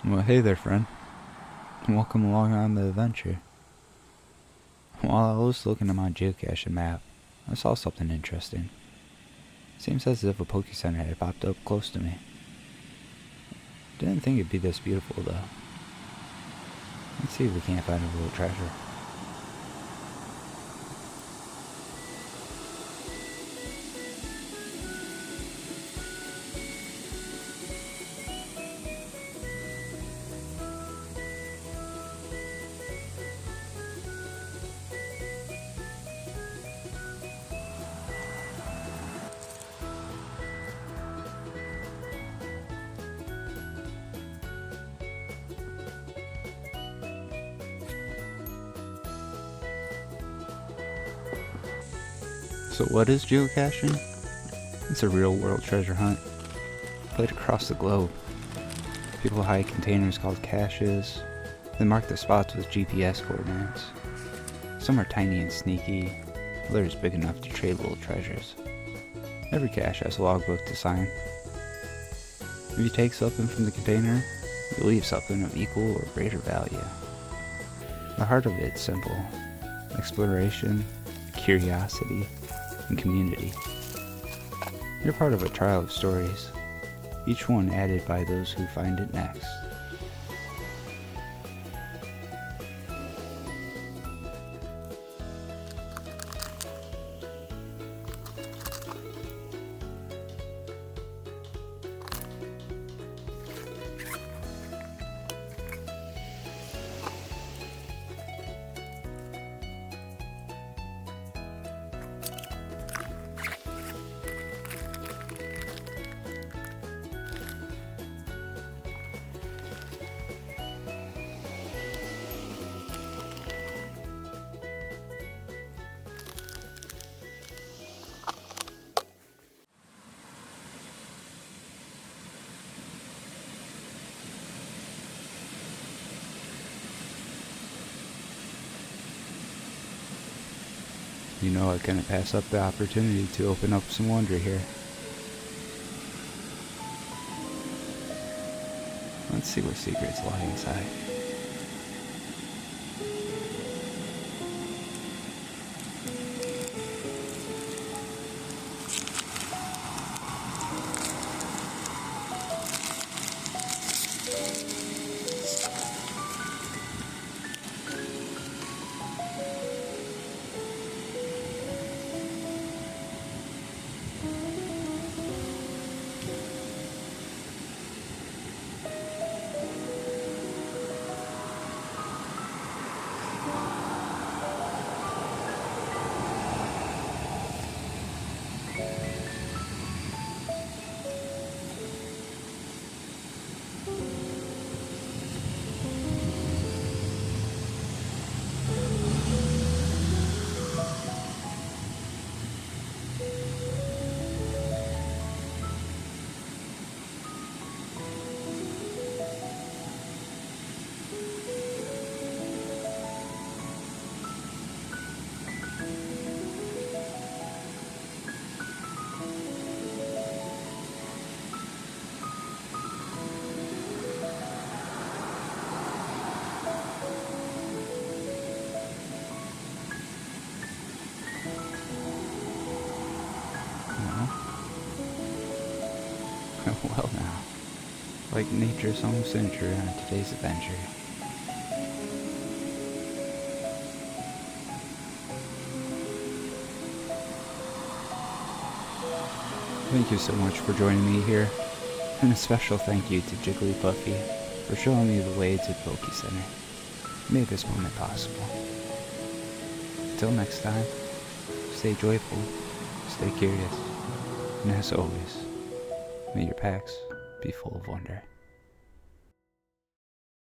Well, hey there, friend. Welcome along on the adventure. While I was looking at my geocaching map, I saw something interesting. Seems as if a PokéCenter had popped up close to me. Didn't think it'd be this beautiful, though. Let's see if we can't find a little treasure. So what is geocaching? It's a real-world treasure hunt, played across the globe. People hide containers called caches, then mark the spots with GPS coordinates. Some are tiny and sneaky, others big enough to trade little treasures. Every cache has a logbook to sign. If you take something from the container, you leave something of equal or greater value. The heart of it's simple: exploration, curiosity, and community. You're part of a trial of stories, each one added by those who find it next. You know I couldn't pass up the opportunity to open up some wonder here. Let's see what secrets lie inside. Well now, like nature's home center on today's adventure. Thank you so much for joining me here, and a special thank you to Jigglypuffy for showing me the way to the PokéCenter. Made this moment possible. Until next time, stay joyful, stay curious, and as always, may your packs be full of wonder.